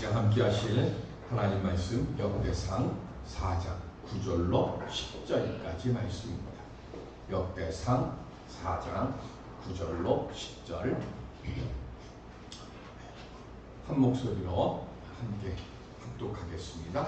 시간 함께 하실 하나님 말씀 역대상 4장 9절로 10절까지 말씀입니다. 역대상 4장 9절로 10절 한 목소리로 함께 합독하겠습니다.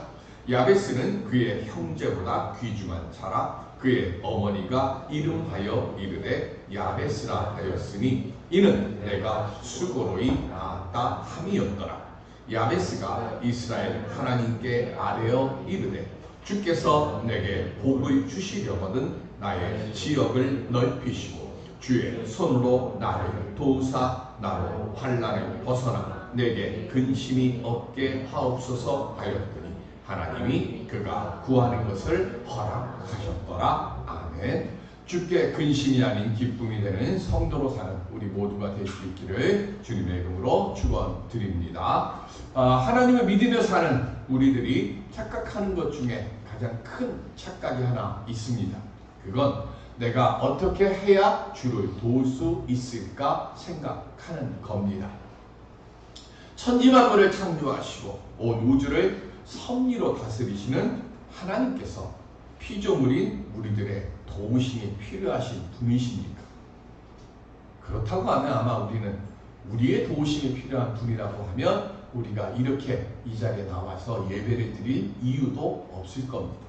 야베스는 그의 형제보다 귀중한 자라. 그의 어머니가 이름하여 이르되 야베스라 하였으니 이는 내가 수고로이 낳았다 함이었더라. 야베스가 이스라엘 하나님께 아뢰어 이르되 주께서 내게 복을 주시려거든 나의 지역을 넓히시고 주의 손으로 나를 도우사 나로 환난을 벗어나 내게 근심이 없게 하옵소서 하였더니 하나님이 그가 구하는 것을 허락하셨더라. 아멘. 주께 근심이 아닌 기쁨이 되는 성도로 사는 우리 모두가 될 수 있기를 주님의 이름으로 축원드립니다. 하나님을 믿으며 사는 우리들이 착각하는 것 중에 가장 큰 착각이 하나 있습니다. 그건 내가 어떻게 해야 주를 도울 수 있을까 생각하는 겁니다. 천지만물을 창조하시고 온 우주를 섭리로 다스리시는 하나님께서 피조물인 우리들의 도우심이 필요하신 분이십니까? 그렇다고 하면 아마 우리는 우리의 도우심이 필요한 분이라고 하면 우리가 이렇게 이 자리에 나와서 예배를 드릴 이유도 없을 겁니다.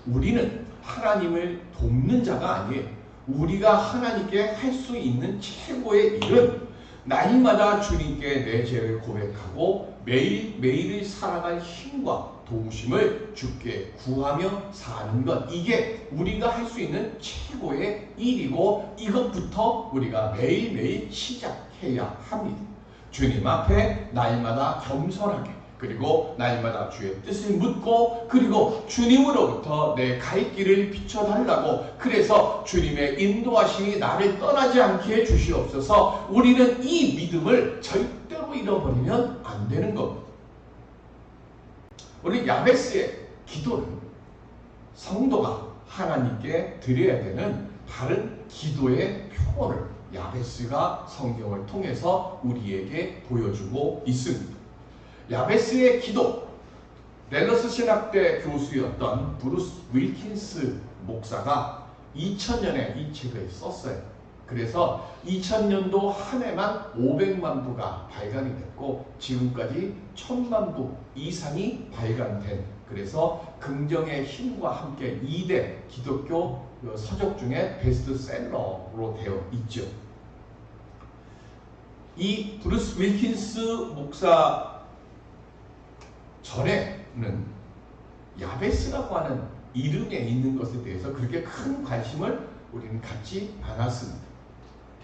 우리는 하나님을 돕는 자가 아니에요. 우리가 하나님께 할 수 있는 최고의 일은 날마다 주님께 내 죄를 고백하고 매일매일을 살아갈 힘과 도우심을 주께 구하며 사는 것, 이게 우리가 할 수 있는 최고의 일이고 이것부터 우리가 매일매일 시작해야 합니다. 주님 앞에 날마다 겸손하게, 그리고 날마다 주의 뜻을 묻고, 그리고 주님으로부터 내 갈 길을 비춰달라고, 그래서 주님의 인도하심이 나를 떠나지 않게 해주시옵소서. 우리는 이 믿음을 절대로 잃어버리면 안 되는 겁니다. 우리 야베스의 기도는 성도가 하나님께 드려야 되는 바른 기도의 표본을 야베스가 성경을 통해서 우리에게 보여주고 있습니다. 야베스의 기도, 댈러스 신학대 교수였던 브루스 윌킨스 목사가 2000년에 이 책을 썼어요. 그래서 2000년도 한 해만 500만 부가 발간이 됐고 지금까지 1000만 부 이상이 발간된, 그래서 긍정의 힘과 함께 2대 기독교 서적 중에 베스트셀러로 되어 있죠. 이 브루스 윌킨스 목사 전에는 야베스라고 하는 이름에 있는 것에 대해서 그렇게 큰 관심을 우리는 갖지 않았습니다.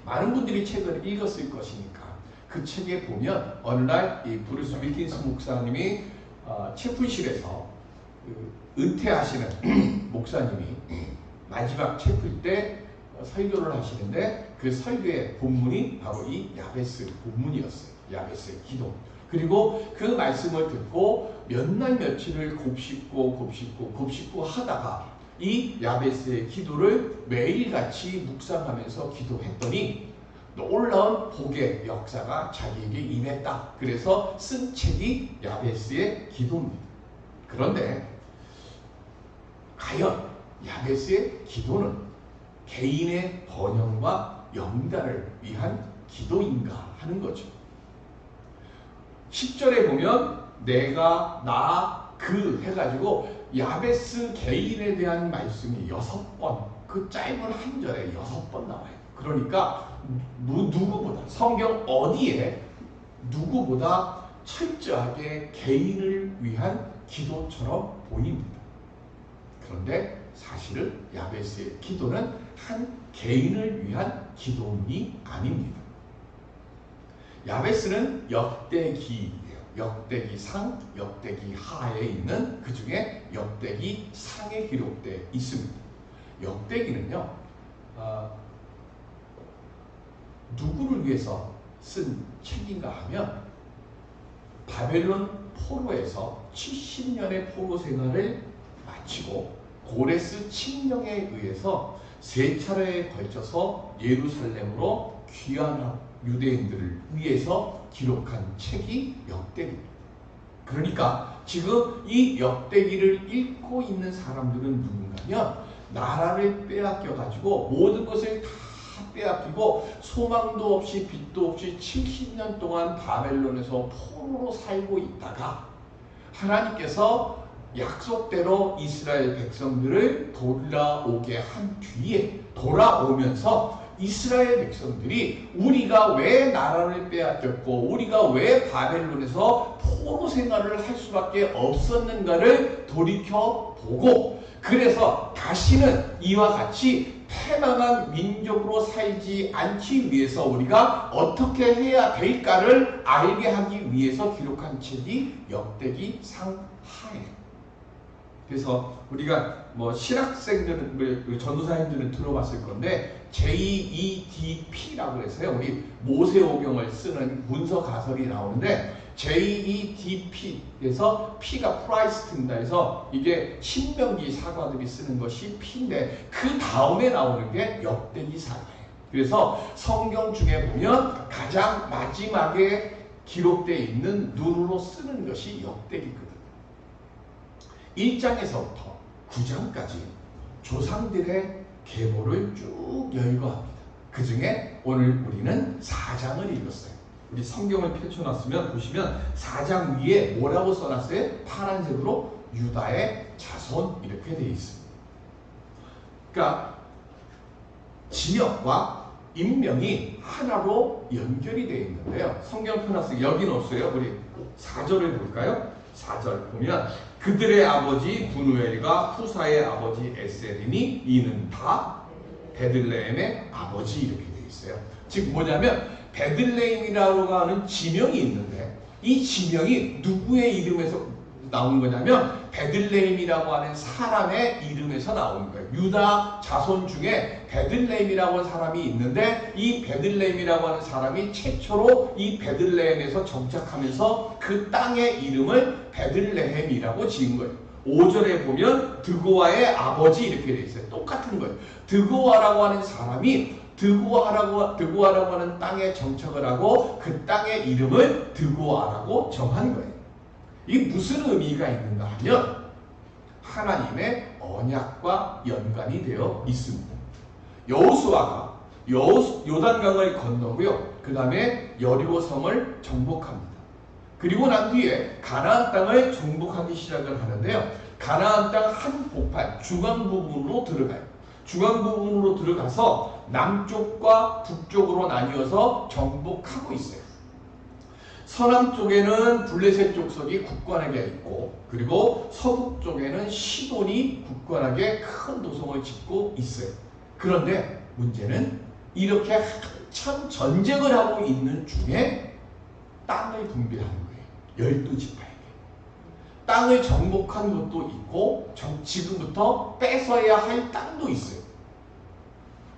많은 분들이 책을 읽었을 것이니까 그 책에 보면 어느 날 이 브루스 윌킨스 목사님이 채플실에서 은퇴하시는 목사님이 마지막 채플 때 설교를 하시는데 그 설교의 본문이 바로 이 야베스 본문이었어요. 야베스의 기도. 그리고 그 말씀을 듣고 몇 날 며칠을 곱씹고 하다가 이 야베스의 기도를 매일같이 묵상하면서 기도했더니 놀라운 복의 역사가 자기에게 임했다. 그래서 쓴 책이 야베스의 기도입니다. 그런데 과연 야베스의 기도는 개인의 번영과 영달을 위한 기도인가 하는 거죠. 10절에 보면 내가, 나, 그 해가지고 야베스 개인에 대한 말씀이 6번, 그 짧은 한 절에 6번 나와요. 그러니까 누구보다, 성경 어디에 누구보다 철저하게 개인을 위한 기도처럼 보입니다. 그런데 사실은 야베스의 기도는 한 개인을 위한 기도문이 아닙니다. 야베스는 역대기예요. 역대기상, 역대기하에 있는 그 중에 역대기상에 기록되어 있습니다. 역대기는요, 누구를 위해서 쓴 책인가 하면 바벨론 포로에서 70년의 포로 생활을 마치고 고레스 칙령에 의해서 3차례에 걸쳐서 예루살렘으로 귀환한 유대인들을 위해서 기록한 책이 역대기입니다. 그러니까 지금 이 역대기를 읽고 있는 사람들은 누군가면 나라를 빼앗겨가지고 모든 것을 다 빼앗기고 소망도 없이 빛도 없이 70년 동안 바벨론에서 포로로 살고 있다가 하나님께서 약속대로 이스라엘 백성들을 돌아오게 한 뒤에 돌아오면서 이스라엘 백성들이 우리가 왜 나라를 빼앗겼고 우리가 왜 바벨론에서 포로 생활을 할 수밖에 없었는가를 돌이켜보고 그래서 다시는 이와 같이 패망한 민족으로 살지 않기 위해서 우리가 어떻게 해야 될까를 알게 하기 위해서 기록한 책이 역대기 상하예요. 그래서 우리가 뭐 신학생들은 전도사님들은 들어봤을 건데 JEDP라고 해서요. 우리 모세오경을 쓰는 문서 가설이 나오는데 JEDP에서 P가 프라이스트입니다. 해서 이게 신명기 사가들이 쓰는 것이 P인데 그 다음에 나오는 게 역대기 사가예요. 그래서 성경 중에 보면 가장 마지막에 기록되어 있는 눈으로 쓰는 것이 역대기거든요. 1장에서부터 9장까지 조상들의 계보를 쭉 열거합니다. 그 중에 오늘 우리는 4장을 읽었어요. 우리 성경을 펼쳐놨으면 보시면 4장 위에 뭐라고 써놨어요? 파란색으로 유다의 자손 이렇게 되어 있습니다. 그러니까 지역과 인명이 하나로 연결이 되어 있는데요. 성경 펴놨어요. 여기는 없어요. 우리 4절을 볼까요? 4절 보면 그들의 아버지 분우엘과 후사의 아버지 에셀이니 이는 다 베들레헴의 아버지 이렇게 되어 있어요. 즉 뭐냐면 베들레헴이라고 하는 지명이 있는데 이 지명이 누구의 이름에서 나온 거냐면 베들레헴이라고 하는 사람의 이름에서 나오는 거예요. 유다 자손 중에 베들레헴이라고 하는 사람이 있는데 이 베들레헴이라고 하는 사람이 최초로 이 베들레헴에서 정착하면서 그 땅의 이름을 베들레헴이라고 지은 거예요. 5절에 보면 드고아의 아버지 이렇게 되어 있어요. 똑같은 거예요. 드고아라고 하는 사람이 드고아라고 하는 땅에 정착을 하고 그 땅의 이름을 드고아라고 정한 거예요. 이게 무슨 의미가 있는가 하면 하나님의 언약과 연관이 되어 있습니다. 여호수아가 요단강을 건너고요. 그 다음에 여리고성을 정복합니다. 그리고 난 뒤에 가나안 땅을 정복하기 시작을 하는데요. 가나안 땅 한복판 중앙 부분으로 들어가요. 중앙 부분으로 들어가서 남쪽과 북쪽으로 나뉘어서 정복하고 있어요. 서남 쪽에는 블레셋 족속이 굳건하게 있고 그리고 서북 쪽에는 시돈이 굳건하게 큰 도성을 짓고 있어요. 그런데 문제는 이렇게 한참 전쟁을 하고 있는 중에 땅을 분배하는 거예요. 12지파에게. 땅을 정복한 것도 있고 지금부터 뺏어야 할 땅도 있어요.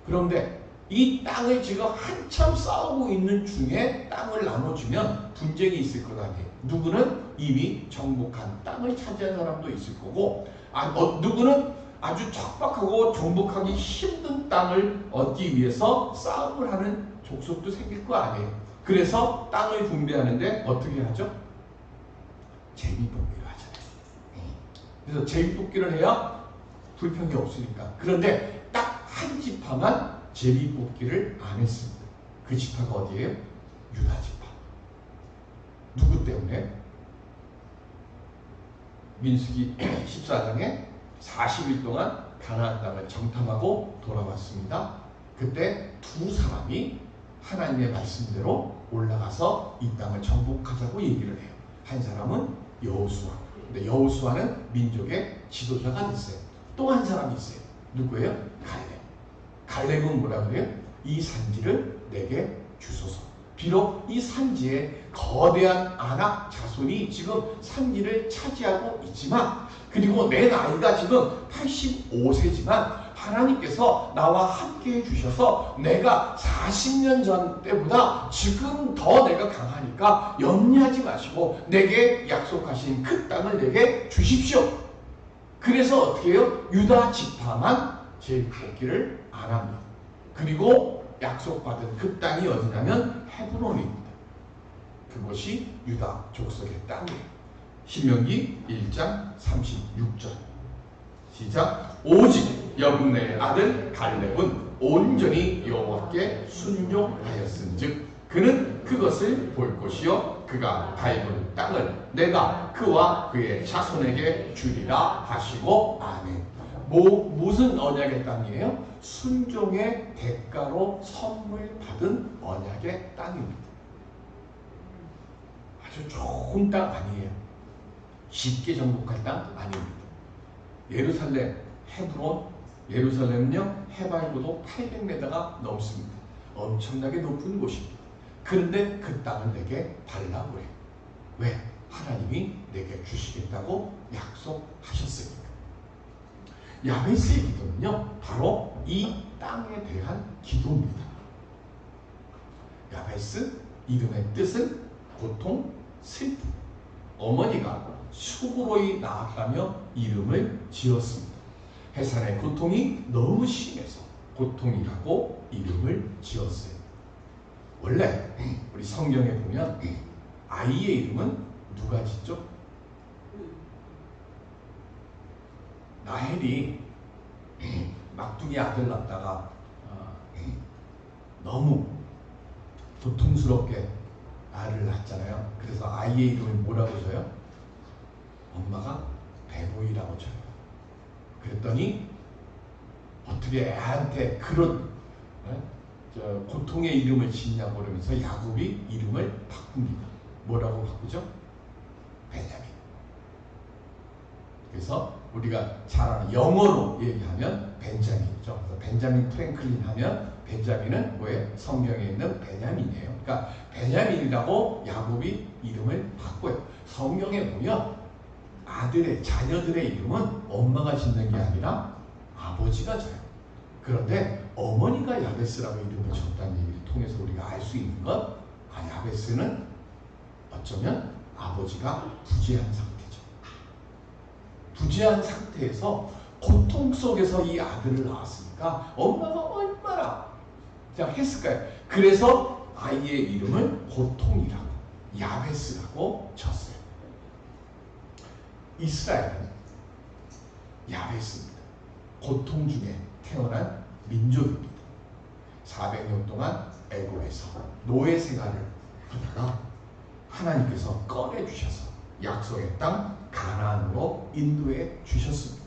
그런데 이 땅을 지금 한참 싸우고 있는 중에 땅을 나눠주면 분쟁이 있을 것 아니에요. 누구는 이미 정복한 땅을 차지한 사람도 있을 거고 누구는 아주 척박하고 정복하기 힘든 땅을 얻기 위해서 싸움을 하는 족속도 생길 거 아니에요. 그래서 땅을 분배하는데 어떻게 하죠? 제비뽑기를 하잖아요. 그래서 제비뽑기를 해야 불평이 없으니까. 그런데 딱 한 지파만 제비뽑기를 안 했습니다. 그 지파가 어디예요? 유다 지파. 누구 때문에? 민수기 14장에 40일 동안 가나안 땅을 정탐하고 돌아왔습니다. 그때 두 사람이 하나님의 말씀대로 올라가서 이 땅을 정복하자고 얘기를 해요. 한 사람은 여호수아. 근데 여호수아는 민족의 지도자가 됐어요. 또 한 사람이 있어요. 누구예요? 갈렙. 갈렙은 뭐라 그래요? 이 산지를 내게 주소서. 비록 이 산지에 거대한 아낙 자손이 지금 산지를 차지하고 있지만 그리고 내 나이가 지금 85세지만 하나님께서 나와 함께 해주셔서 내가 40년 전 때보다 지금 더 내가 강하니까 염려하지 마시고 내게 약속하신 그 땅을 내게 주십시오. 그래서 어떻게 해요? 유다 지파만 제비뽑기를 안 합니다. 그리고 약속받은 그 땅이 어디냐면 헤브론입니다. 그것이 유다 족속의 땅이에요. 신명기 1장 36절. 시작. 오직 여분의 아들 갈렙은 온전히 여호와께 순종하였은즉 그는 그것을 볼 것이요 그가 밟은 땅을 내가 그와 그의 자손에게 주리라 하시고 아멘. 무슨 언약의 땅이에요? 순종의 대가로 선물 받은 언약의 땅입니다. 아주 좋은 땅 아니에요. 쉽게 정복할 땅 아닙니다. 예루살렘, 헤브론, 예루살렘은요 해발고도 800m가 넘습니다. 엄청나게 높은 곳입니다. 그런데 그 땅을 내게 달라고 해요. 왜? 하나님이 내게 주시겠다고 약속하셨으니까. 야베스의 기도는요 바로 이 땅에 대한 기도입니다. 야베스 이름의 뜻은 고통, 슬픔. 어머니가 수고로이 낳았다며 이름을 지었습니다. 해산의 고통이 너무 심해서 고통이라고 이름을 지었어요. 원래 우리 성경에 보면 아이의 이름은 누가 짓죠? 라헬이 막둥이 아들 낳다가 너무 고통스럽게 아이를 낳았잖아요. 그래서 아이의 이름을 뭐라고 줘요? 엄마가 베노이라고 줘요. 그랬더니 어떻게 애한테 그런 고통의 이름을 짓냐고 그러면서 야곱이 이름을 바꿉니다. 뭐라고 바꾸죠? 베냐민. 그래서 우리가 잘 아는 영어로 얘기하면 벤자민이죠. 그래서 벤자민 프랭클린 하면 벤자민은 뭐예요? 성경에 있는 베냐민이에요. 그러니까 베냐민이라고 야곱이 이름을 바꿔요. 성경에 보면 아들의 자녀들의 이름은 엄마가 짓는 게 아니라 아버지가 져요. 그런데 어머니가 야베스라고 이름을 줬다는 얘기를 통해서 우리가 알 수 있는 건 야베스는 어쩌면 아버지가 부재한 상태죠. 부재한 상태에서 고통 속에서 이 아들을 낳았으니까 엄마가 얼마나 했을까요? 그래서 아이의 이름을 고통이라고 야베스라고 쳤어요. 이스라엘은 야베스입니다. 고통 중에 태어난 민족입니다. 400년 동안 애굽에서 노예 생활을 하다가 하나님께서 꺼내주셔서 약속의 땅 가나안으로 인도해 주셨습니다.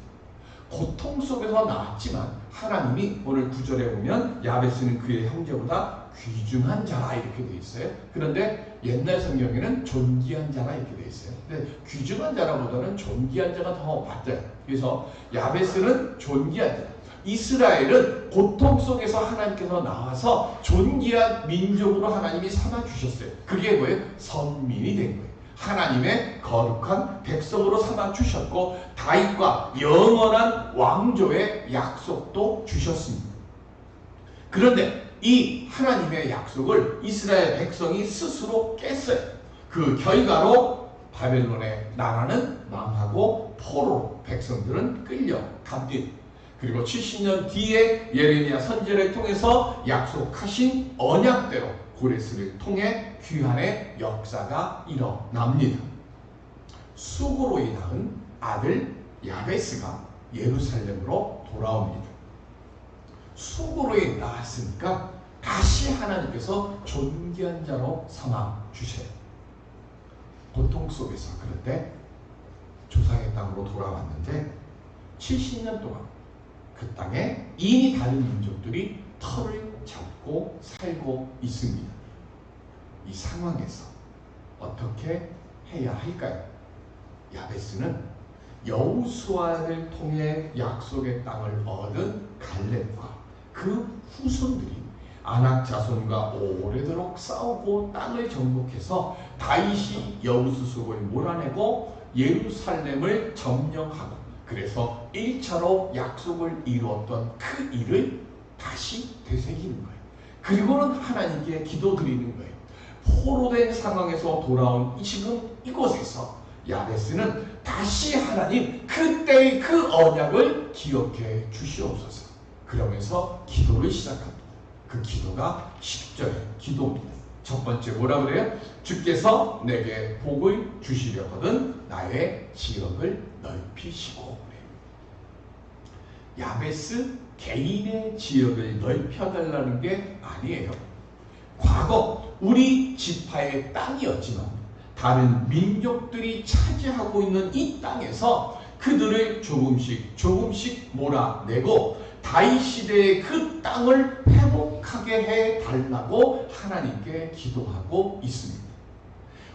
고통 속에서 나왔지만 하나님이 오늘 9절에 보면 야베스는 그의 형제보다 귀중한 자라 이렇게 되어 있어요. 그런데 옛날 성경에는 존귀한 자라 이렇게 되어 있어요. 근데 귀중한 자라보다는 존귀한 자가 더 맞아요. 그래서 야베스는 존귀한 자. 이스라엘은 고통 속에서 하나님께서 나와서 존귀한 민족으로 하나님이 삼아주셨어요. 그게 뭐예요? 선민이 된 거예요. 하나님의 거룩한 백성으로 삼아주셨고 다윗과 영원한 왕조의 약속도 주셨습니다. 그런데 이 하나님의 약속을 이스라엘 백성이 스스로 깼어요. 그 결과로 바벨론의 나라는 망하고 포로로 백성들은 끌려갑니다. 그리고 70년 뒤에 예레미야 선지자를 통해서 약속하신 언약대로 고레스를 통해 귀환의 역사가 일어납니다. 수고로이 낳은 아들 야베스가 예루살렘으로 돌아옵니다. 수고로이 낳았으니까 다시 하나님께서 존귀한 자로 삼아 주세요. 고통 속에서 그런데 조상의 땅으로 돌아왔는데 70년 동안 그 땅에 이미 다른 민족들이 터를 잡고 살고 있습니다. 이 상황에서 어떻게 해야 할까요? 야베스는 여호수아를 통해 약속의 땅을 얻은 갈렙과 그 후손들이 아낙 자손과 오래도록 싸우고 땅을 정복해서 다윗이 여우수족을 몰아내고 예루살렘을 점령하고 그래서 1차로 약속을 이루었던 그 일을 다시 되새기는 거예요. 그리고는 하나님께 기도드리는 거예요. 포로된 상황에서 돌아온 지금 이곳에서 야베스는 다시 하나님 그때의 그 언약을 기억해 주시옵소서. 그러면서 기도를 시작합니다. 그 기도가 10절의 기도입니다. 첫 번째 뭐라 그래요? 주께서 내게 복을 주시려거든 나의 지역을 넓히시고 그래요. 야베스 개인의 지역을 넓혀달라는 게 아니에요. 과거 우리 지파의 땅이었지만 다른 민족들이 차지하고 있는 이 땅에서 그들을 조금씩 몰아내고 다윗 시대의 그 땅을 회복하게 해달라고 하나님께 기도하고 있습니다.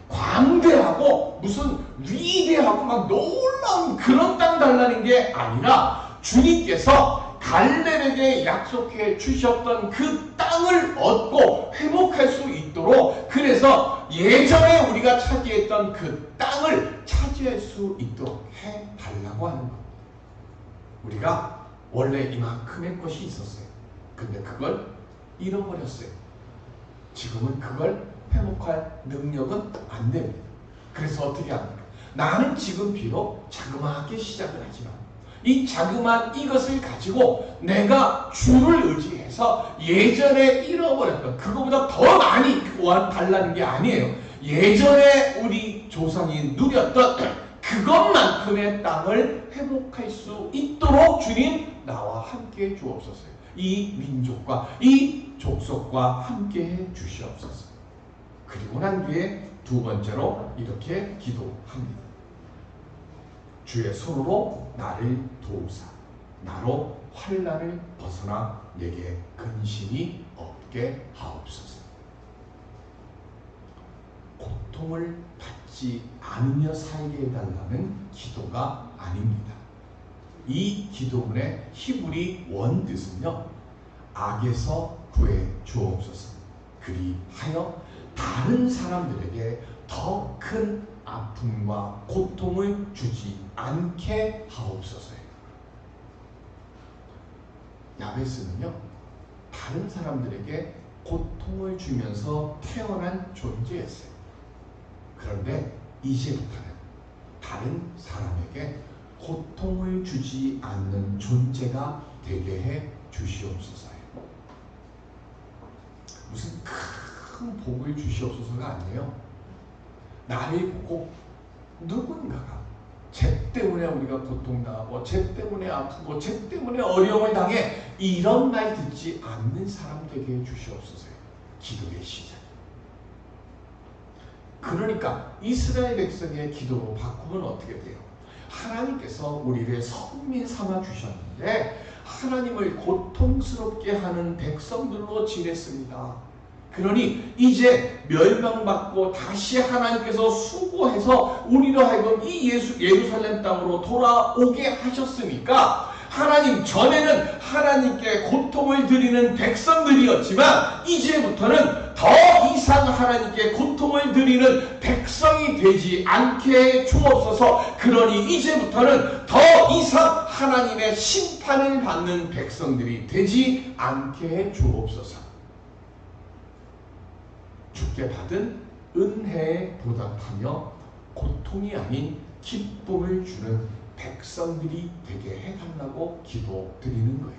광대하고 무슨 위대하고 막 놀라운 그런 땅 달라는 게 아니라 주님께서 갈렙에게 약속해 주셨던 그 땅을 얻고 회복할 수 있도록, 그래서 예전에 우리가 차지했던 그 땅을 차지할 수 있도록 해달라고 하는 것. 우리가 원래 이만큼의 것이 있었어요. 근데 그걸 잃어버렸어요. 지금은 그걸 회복할 능력은 안 됩니다. 그래서 어떻게 합니까? 나는 지금 비록 자그마하게 시작을 하지만 이 자그마한 이것을 가지고 내가 주를 의지해서 예전에 잃어버렸던 그거보다 더 많이 달라는 게 아니에요. 예전에 우리 조상이 누렸던 그것만큼의 땅을 회복할 수 있도록 주님 나와 함께 해 주옵소서. 이 민족과 이 족속과 함께 해 주시옵소서. 그리고 난 뒤에 두 번째로 이렇게 기도합니다. 주의 손으로 나를 도우사 나로 환난을 벗어나 내게 근심이 없게 하옵소서. 고통을 받지 않으며 살게 해달라는 기도가 아닙니다. 이 기도문의 히브리 원뜻은요, 악에서 구해 주옵소서. 그리하여 다른 사람들에게 더 큰 아픔과 고통을 주지 않게 하옵소서예요. 야베스는요, 다른 사람들에게 고통을 주면서 태어난 존재였어요. 그런데 이제부터는 다른 사람에게 고통을 주지 않는 존재가 되게 해 주시옵소서예요. 무슨 큰 복을 주시옵소서가 아니에요. 나를 보고 누군가가 쟤 때문에 우리가 고통당하고 쟤 때문에 아프고 쟤 때문에 어려움을 당해 이런 말 듣지 않는 사람 되게 해 주시옵소서요. 기도의 시작. 그러니까 이스라엘 백성의 기도로 바꾸면 어떻게 돼요? 하나님께서 우리를 선민 삼아 주셨는데 하나님을 고통스럽게 하는 백성들로 지냈습니다. 그러니 이제 멸망받고 다시 하나님께서 수고해서 우리로 하여금 이 예루살렘 땅으로 돌아오게 하셨으니까 하나님 전에는 하나님께 고통을 드리는 백성들이었지만 이제부터는 더 이상 하나님께 고통을 드리는 백성이 되지 않게 해 주옵소서. 그러니 이제부터는 더 이상 하나님의 심판을 받는 백성들이 되지 않게 해 주옵소서. 주께 받은 은혜에 보답하며 고통이 아닌 기쁨을 주는 백성들이 되게 해달라고 기도드리는 거예요.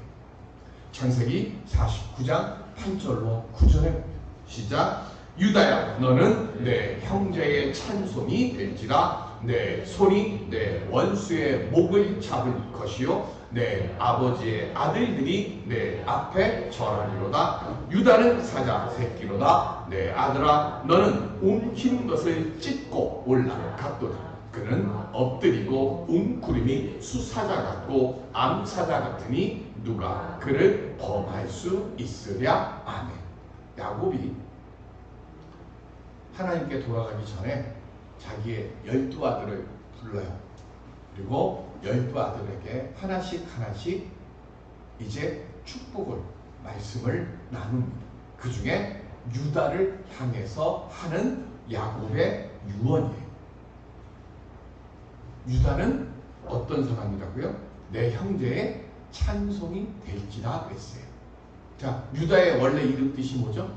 창세기 49장 8절로 9절에 보면 시작. 유다야 너는 내 형제의 찬송이 될지라. 내 손이 내 원수의 목을 잡을 것이요 내 아버지의 아들들이 내 앞에 절하리로다. 유다는 사자 새끼로다. 내 아들아 너는 움킨 것을 찢고 올라갔도다. 그는 엎드리고 웅크림이 수사자 같고 암사자 같으니 누가 그를 범할 수 있으랴. 아멘. 야곱이 하나님께 돌아가기 전에 자기의 12아들을 불러요. 그리고 12아들에게 하나씩 이제 축복을 말씀을 나눕니다. 그 중에 유다를 향해서 하는 야곱의 유언이에요. 유다는 어떤 사람이라고요? 내 형제의 찬송이 될지라 그랬어요. 자, 유다의 원래 이름 뜻이 뭐죠?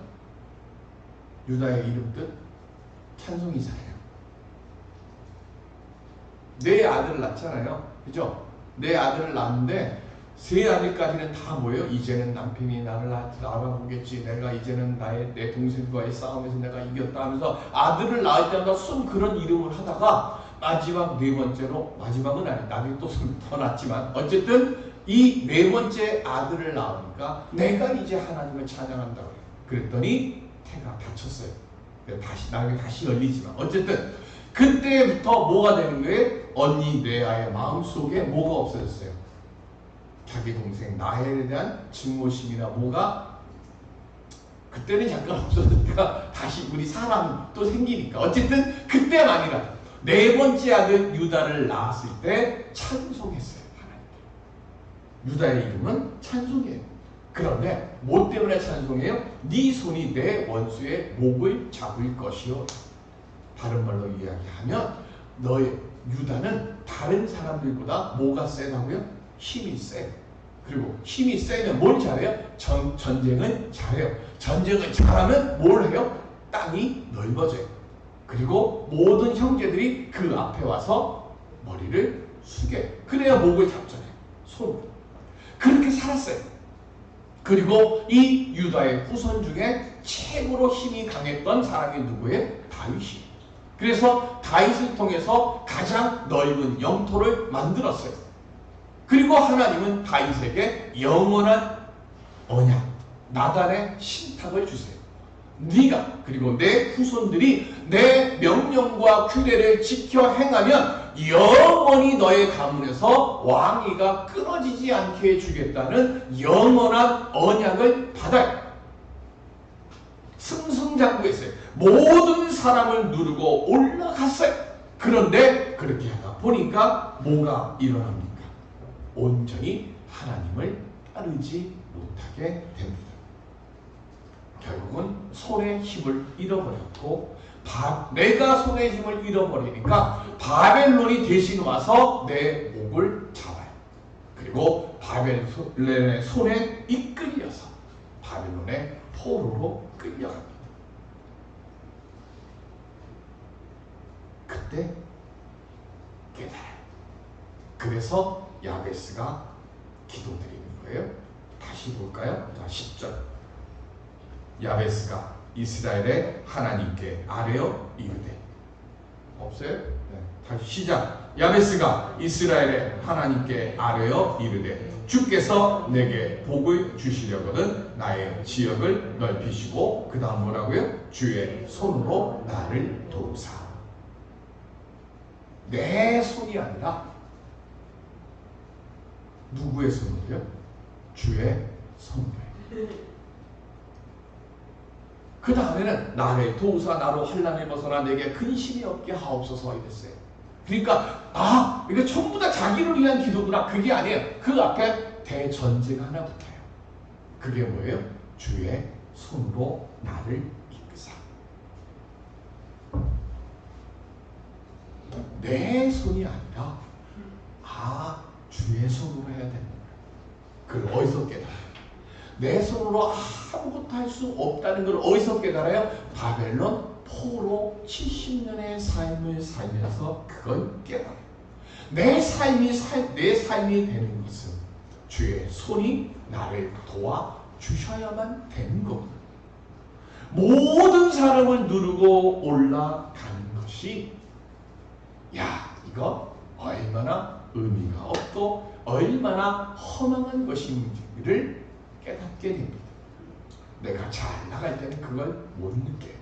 유다의 이름 뜻 찬송이잖아요. 네 아들을 낳잖아요. 그죠? 네 아들을 낳는데 세 아들까지는 다 뭐예요? 이제는 남편이 나를 알아보겠지. 내가 이제는 내 동생과의 싸움에서 내가 이겼다 하면서 아들을 낳을 때마다 순 그런 이름을 하다가 마지막 네 번째로, 마지막은 아니, 나중에 또 더 낳지만 어쨌든 이 네 번째 아들을 낳으니까 내가 이제 하나님을 찬양한다고 해요. 그랬더니 태가 다쳤어요. 나중에 다시 열리지만 어쨌든 그때부터 뭐가 되는 거예요? 언니 레아의 마음속에 뭐가 없어졌어요? 자기 동생 라헬에 대한 증오심이나 뭐가 그때는 잠깐 없어졌다가 다시 우리 사람 또 생기니까 어쨌든 그때만이라 네 번째 아들 유다를 낳았을 때 찬송했어요. 하나님께. 유다의 이름은 찬송이에요. 그런데 뭐 때문에 찬송해요? 네 손이 내 원수의 목을 잡을 것이요. 다른 말로 이야기하면 너의 유다는 다른 사람들보다 뭐가 세다고요? 힘이 세요. 그리고 힘이 세면 뭘 잘해요? 전쟁은 잘해요. 전쟁을 잘하면 뭘 해요? 땅이 넓어져요. 그리고 모든 형제들이 그 앞에 와서 머리를 숙여요. 그래야 목을 잡잖아요. 손으로. 그렇게 살았어요. 그리고 이 유다의 후손 중에 최고로 힘이 강했던 사람이 누구예요? 다윗이. 그래서 다윗을 통해서 가장 넓은 영토를 만들었어요. 그리고 하나님은 다윗에게 영원한 언약, 나단의 신탁을 주세요. 네가 그리고 내 후손들이 내 명령과 규례를 지켜 행하면 영원히 너의 가문에서 왕위가 끊어지지 않게 해주겠다는 영원한 언약을 받아요. 승승장구했어요. 모든 사람을 누르고 올라갔어요. 그런데 그렇게 하다 보니까 뭐가 일어납니까? 온전히 하나님을 따르지 못하게 됩니다. 결국은 손의 힘을 잃어버렸고 내가 손의 힘을 잃어버리니까 바벨론이 대신 와서 내 목을 잡아요. 그리고 바벨론의 손에 이끌려서 바벨론의 포로로 끌려갑니다. 그때 깨달아요. 그래서 야베스가 기도드리는 거예요. 다시 볼까요? 자, 10절. 야베스가 이스라엘의 하나님께 아뢰어 이르되. 없어요? 네. 다시 시작. 야베스가 이스라엘의 하나님께 아뢰어 이르되 주께서 내게 복을 주시려거든 나의 지역을 넓히시고 그 다음 뭐라고요? 주의 손으로 나를 도우사. 내 손이 아니라 누구의 손으로요? 주의 손으로요. 그 다음에는 나를 도우사 나로 환난을 벗어나 내게 근심이 없게 하옵소서 이랬어요. 그러니까 이거 전부 다 자기를 위한 기도구나. 그게 아니에요. 그 앞에 대전제가 하나 붙어요. 그게 뭐예요? 주의 손으로 나를 이끄사. 내 손이 아니라 주의 손으로 해야 되는 거예요. 그걸 어디서 깨달아요? 내 손으로 아무것도 할 수 없다는 걸 어디서 깨달아요? 바벨론 포로 70년의 삶을 살면서 그걸 깨달아요. 내 삶이 되는 것은 주의 손이 나를 도와주셔야만 되는 겁니다. 모든 사람을 누르고 올라가는 것이 이거 얼마나 의미가 없고 얼마나 허망한 것인지를 깨닫게 됩니다. 내가 잘 나갈 때는 그걸 못 느껴요.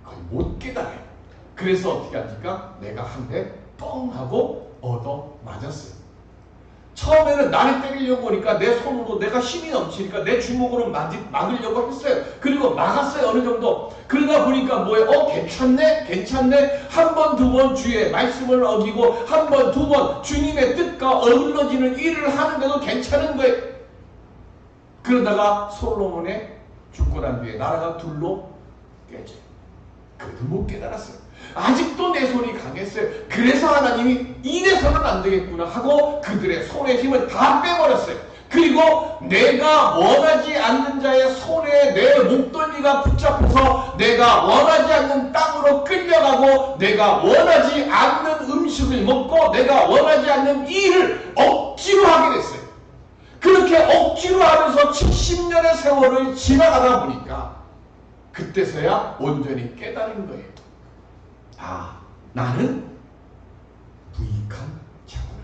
그걸 못 깨달아요. 그래서 어떻게 합니까? 내가 한 대 뻥 하고 얻어 맞았어요. 처음에는 나를 때리려고 하니까 내 손으로 내가 힘이 넘치니까 내 주먹으로 막으려고 했어요. 그리고 막았어요. 어느 정도. 그러다 보니까 뭐예요? 괜찮네. 한 번, 두 번 주의 말씀을 어기고 한 번, 두 번 주님의 뜻과 어우러지는 일을 하는데도 괜찮은 거예요. 그러다가 솔로몬의 죽고 난 뒤에 나라가 둘로 깨져요. 그래도 못 깨달았어요. 아직도 내 손이 강했어요. 그래서 하나님이 이래서는 안 되겠구나 하고 그들의 손의 힘을 다 빼버렸어요. 그리고 내가 원하지 않는 자의 손에 내 목덜미가 붙잡혀서 내가 원하지 않는 땅으로 끌려가고 내가 원하지 않는 음식을 먹고 내가 원하지 않는 일을 억지로 하게 됐어요. 그렇게 억지로 하면서 70년의 세월을 지나가다 보니까 그때서야 온전히 깨달은 거예요. 아, 나는 부익한 자구나.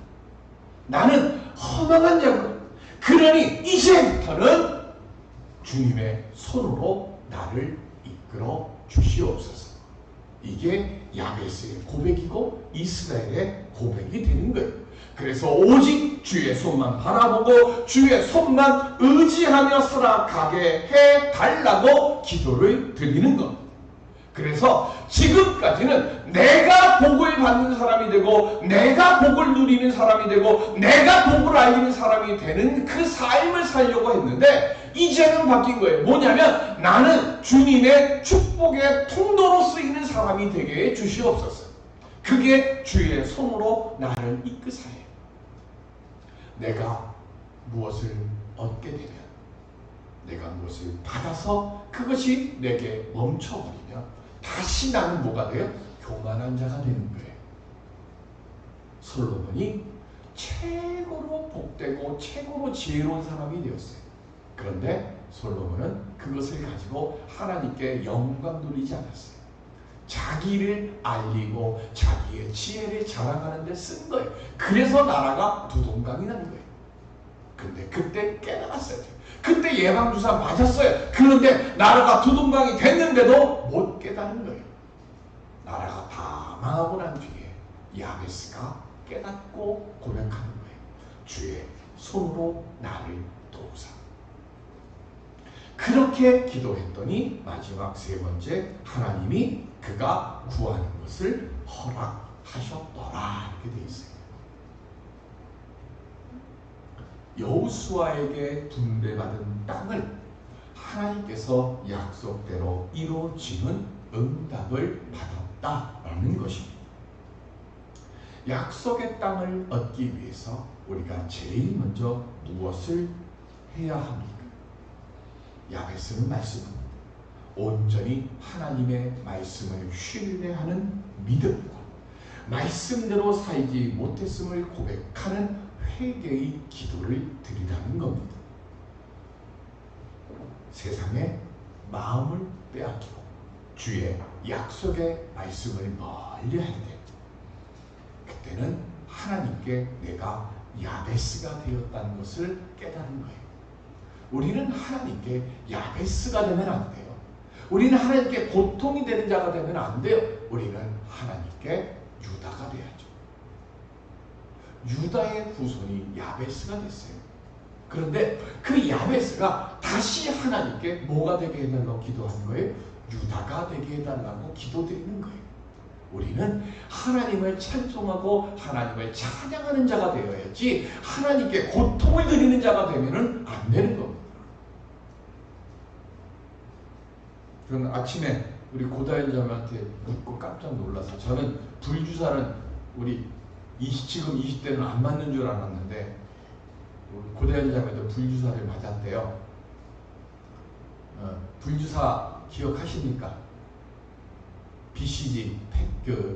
나는 허망한 자구나. 그러니 이제부터는 주님의 손으로 나를 이끌어 주시옵소서. 이게 야베스의 고백이고 이스라엘의 고백이 되는 거예요. 그래서 오직 주의 손만 바라보고 주의 손만 의지하며 살아가게 해달라고 기도를 드리는 겁니다. 그래서 지금까지는 내가 복을 받는 사람이 되고 내가 복을 누리는 사람이 되고 내가 복을 알리는 사람이 되는 그 삶을 살려고 했는데 이제는 바뀐 거예요. 뭐냐면 나는 주님의 축복의 통로로 쓰이는 사람이 되게 해 주시옵소서. 그게 주의 손으로 나를 이끄사해. 내가 무엇을 얻게 되면 내가 무엇을 받아서 그것이 내게 멈춰버리면 다시 나는 뭐가 돼요? 교만한 자가 되는 거예요. 솔로몬이 최고로 복되고 최고로 지혜로운 사람이 되었어요. 그런데 솔로몬은 그것을 가지고 하나님께 영광 누리지 않았어요. 자기를 알리고 자기의 지혜를 자랑하는 데 쓴 거예요. 그래서 나라가 두동강이 난 거예요. 근데 그때 깨달았어요. 그때 예방주사 맞았어요. 그런데 나라가 두동강이 됐는데도 못 깨달은 거예요. 나라가 다 망하고 난 뒤에 야베스가 깨닫고 고백하는 거예요. 주의 손으로 나를 도우사. 그렇게 기도했더니 마지막 세 번째, 하나님이 그가 구하는 것을 허락하셨더라 이렇게 되어 있어요. 여호수아에게 분배받은 땅을 하나님께서 약속대로 이루어지는 응답을 받았다라는 것입니다. 약속의 땅을 얻기 위해서 우리가 제일 먼저 무엇을 해야 합니까? 야베스는 말씀입니다. 온전히 하나님의 말씀을 신뢰하는 믿음과 말씀대로 살지 못했음을 고백하는 회개의 기도를 드리라는 겁니다. 세상에 마음을 빼앗기고 주의 약속의 말씀을 멀리 할 때 그때는 하나님께 내가 야베스가 되었다는 것을 깨달은 거예요. 우리는 하나님께 야베스가 되면 안 돼요. 우리는 하나님께 고통이 되는 자가 되면 안 돼요. 우리는 하나님께 유다가 돼야죠. 유다의 후손이 야베스가 됐어요. 그런데 그 야베스가 다시 하나님께 뭐가 되게 해달라고 기도하는 거예요? 유다가 되게 해달라고 기도드리는 거예요. 우리는 하나님을 찬송하고 하나님을 찬양하는 자가 되어야지 하나님께 고통을 드리는 자가 되면 안 되는 겁니다. 저는 아침에 우리 고다현자매한테 묻고 깜짝 놀라서, 저는 불주사는 우리 지금 20대는 안 맞는 줄 알았는데 우리 고다현자매도 불주사를 맞았대요. 불주사 기억하십니까? BCG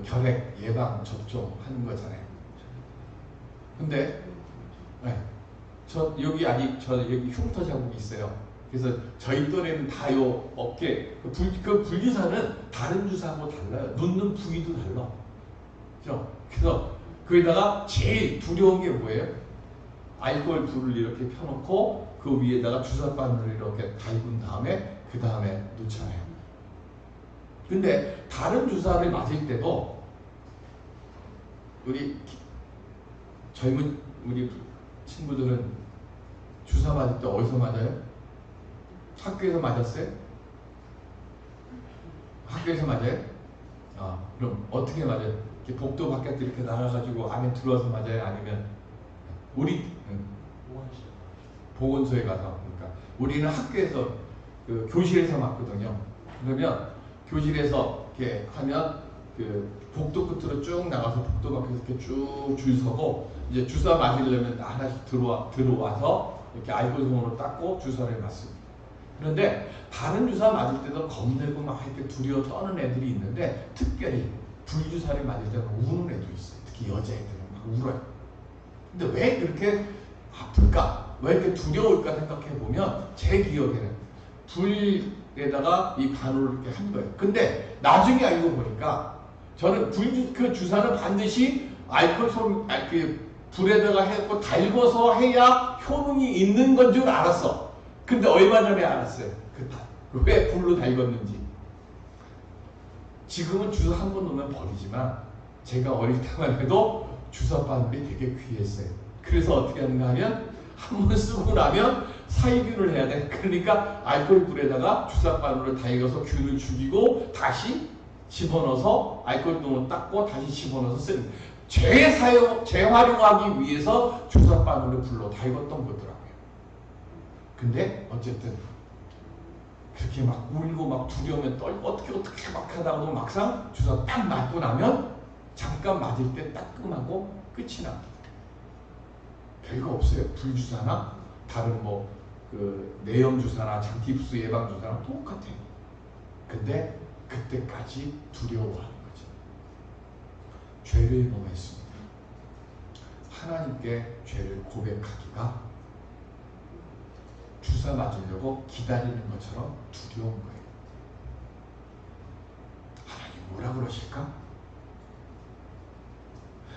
결핵 예방 접종 하는 거잖아요. 근데 저 여기 아직 여기 흉터 자국이 있어요. 그래서 저희 또래는 다 요 어깨 그 불주사는 다른 주사하고 달라요. 눕는 부위도 달라. 그렇죠? 그래서 거기다가 제일 두려운 게 뭐예요? 알코올 불을 이렇게 펴놓고 그 위에다가 주사바늘을 이렇게 달군 다음에 그 다음에 놓잖아요. 근데 다른 주사를 맞을 때도 우리 젊은 우리 친구들은 주사 맞을 때 어디서 맞아요? 학교에서 맞았어요? 학교에서 맞아요? 그럼 어떻게 맞아요? 이렇게 복도 바깥에 이렇게 나가가지고 안에 들어와서 맞아요? 아니면 우리 보건소에 가서? 그러니까 우리는 학교에서 그 교실에서 맞거든요. 그러면 교실에서 이렇게 하면 그 복도 끝으로 쭉 나가서 복도 밖에서 이렇게 쭉 줄 서고 이제 주사 맞으려면 하나씩 들어와서 이렇게 알코올 손으로 닦고 주사를 맞습니다. 그런데 다른 주사 맞을 때도 겁내고 막 이렇게 두려워 떠는 애들이 있는데 특별히 불주사를 맞을 때는 우는 애도 있어요. 특히 여자애들은 막 울어요. 근데 왜 그렇게 아플까? 왜 이렇게 두려울까 생각해 보면 제 기억에는 불에다가 이 간호를 이렇게 한 거예요. 근데 나중에 알고 보니까 저는 그 주사는 반드시 불에다가 해고 달궈서 해야 효능이 있는 건 줄 알았어. 근데 얼마 전에 알았어요. 왜 불로 달궜는지. 지금은 주사 한 번 놓으면 버리지만 제가 어릴 때만 해도 주사 바늘이 되게 귀했어요. 그래서 어떻게 하는가 하면 한 번 쓰고 나면 살균을 해야 돼. 그러니까 알코올 불에다가 주사 바늘을 달궈서 균을 죽이고 다시 집어넣어서 알코올 놈을 닦고 다시 집어넣어서 쓰는 재활용하기 위해서 주사 바늘을 불로 달궜던 거더라고요. 근데 어쨌든 그렇게 막 울고 막 두려우면 떨고 어떻게 막 하다가도 막상 주사 딱 맞고 나면 잠깐 맞을 때 따끔하고 끝이 납니다. 별거 없어요. 불주사나 다른 내염주사나 장티푸스 예방주사랑 똑같아요. 근데 그때까지 두려워하는 거죠. 죄를 범했습니다. 하나님께 죄를 고백하기가 주사 맞으려고 기다리는 것처럼 두려운 거예요. 하나님 뭐라 그러실까?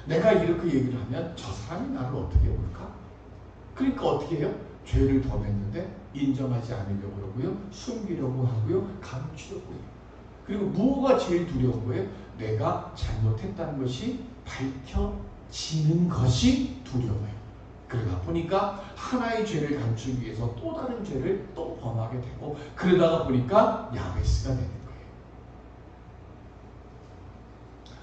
내가 이렇게 얘기를 하면 저 사람이 나를 어떻게 볼까? 그러니까 어떻게 해요? 죄를 범했는데 인정하지 않으려고 그러고요. 숨기려고 하고요. 감추려고 해요. 그리고 뭐가 제일 두려운 거예요? 내가 잘못했다는 것이 밝혀지는 것이 두려워요. 그러다 보니까 하나의 죄를 감추기 위해서 또 다른 죄를 또 범하게 되고 그러다가 보니까 야베스가 되는 거예요.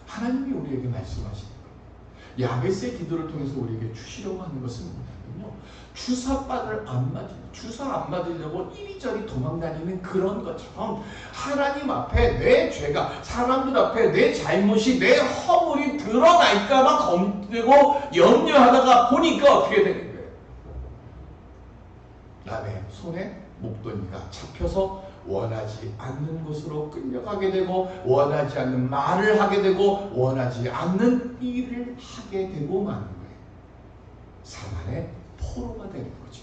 하나님이 우리에게 말씀하시는 거예요. 야베스의 기도를 통해서 우리에게 주시려고 하는 것은 뭐냐면요. 주사 안 맞으려고 이리저리 도망다니는 그런 것처럼 하나님 앞에 내 죄가 사람들 앞에 내 잘못이 내 허물이 드러날까봐 검되고 염려하다가 보니까 어떻게 되는 거예요? 남의 손에 목도리가 잡혀서 원하지 않는 곳으로 끌려가게 되고 원하지 않는 말을 하게 되고 원하지 않는 일을 하게 되고 마는 거예요. 사단의 포로가 되는 거죠.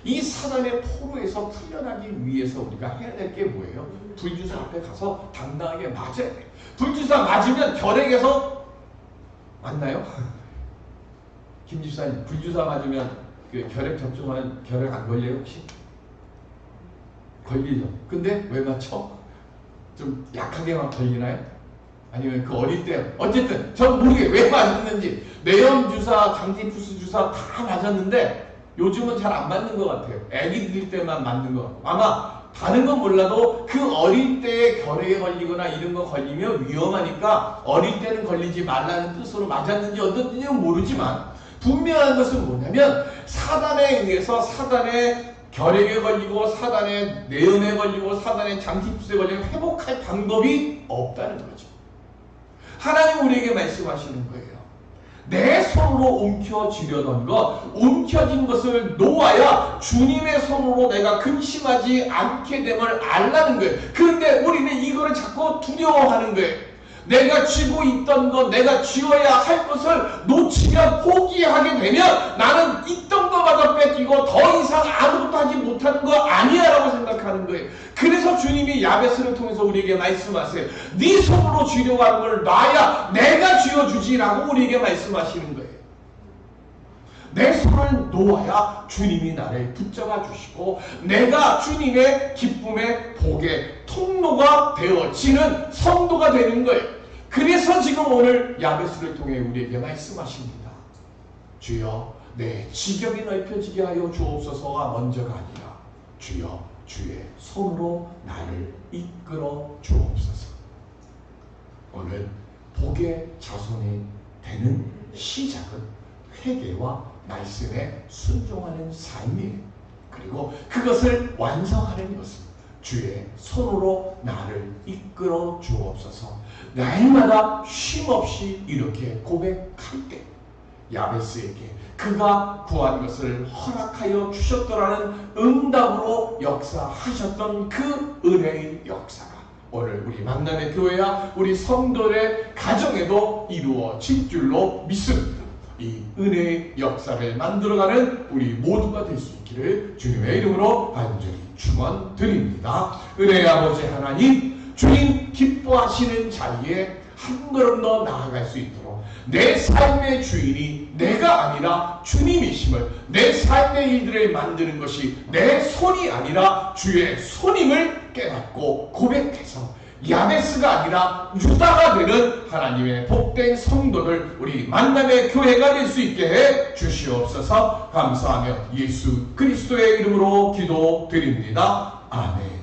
이 사단의 포로에서 풀려나기 위해서 우리가 해야 될 게 뭐예요? 불주사 앞에 가서 당당하게 맞아야 돼요. 불주사 맞으면 결핵에서 맞나요? 김 집사님, 불주사 맞으면 그 결핵 접종하면 결핵 안 걸려요 혹시? 걸리죠. 근데 왜 맞죠? 좀 약하게만 걸리나요? 아니면 그 어릴 때 어쨌든 전 모르게 왜 맞았는지 내염주사, 장티푸스 주사 다 맞았는데 요즘은 잘 안 맞는 것 같아요. 애기들 때만 맞는 것 같고 아마 다른 건 몰라도 그 어릴 때에 결핵에 걸리거나 이런 거 걸리면 위험하니까 어릴 때는 걸리지 말라는 뜻으로 맞았는지 어떤지는 모르지만 분명한 것은 뭐냐면 사단에 의해서 사단의 결핵에 걸리고 사단의 내염에 걸리고 사단의 장티푸스에 걸리면 회복할 방법이 없다는 거죠. 하나님 우리에게 말씀하시는 거예요. 내 손으로 움켜쥐려던 것, 움켜진 것을 놓아야 주님의 손으로 내가 근심하지 않게 됨을 알라는 거예요. 그런데 우리는 이거를 자꾸 두려워하는 거예요. 내가 쥐고 있던 것, 내가 쥐어야 할 것을 놓치면 포기하게 되면 나는 있던 것마저 뺏기고 더 이상 아무것도 하지 못하는 거 아니야 라고 생각하는 거예요. 그래서 주님이 야베스를 통해서 우리에게 말씀하세요. 네 손으로 쥐려고 하는 걸 놔야 내가 쥐어주지 라고 우리에게 말씀하시는 거예요. 내 손을 놓아야 주님이 나를 붙잡아 주시고 내가 주님의 기쁨의 복의 통로가 되어지는 성도가 되는 거예요. 그래서 지금 오늘 야베스를 통해 우리에게 말씀하십니다. 주여 내 지경이 넓혀지게 하여 주옵소서가 먼저가 아니라 주여 주의 손으로 나를 이끌어 주옵소서. 오늘 복의 자손이 되는 시작은 회개와 말씀에 순종하는 삶이에요. 그리고 그것을 완성하는 것은 주의 손으로 나를 이끌어 주옵소서. 날마다 쉼없이 이렇게 고백할 때 야베스에게 그가 구한 것을 허락하여 주셨더라는 응답으로 역사하셨던 그 은혜의 역사가 오늘 우리 만남의 교회와 우리 성도의 가정에도 이루어질 줄로 믿습니다. 이 은혜의 역사를 만들어가는 우리 모두가 될 수 있기를 주님의 이름으로 간절히 축원드립니다. 은혜의 아버지 하나님, 주님 기뻐하시는 자리에 한 걸음 더 나아갈 수 있도록 내 삶의 주인이 내가 아니라 주님이심을, 내 삶의 일들을 만드는 것이 내 손이 아니라 주의 손임을 깨닫고 고백해서 야베스가 아니라 유다가 되는 하나님의 복된 성도들, 우리 만남의 교회가 될 수 있게 해 주시옵소서. 감사하며 예수 그리스도의 이름으로 기도드립니다. 아멘.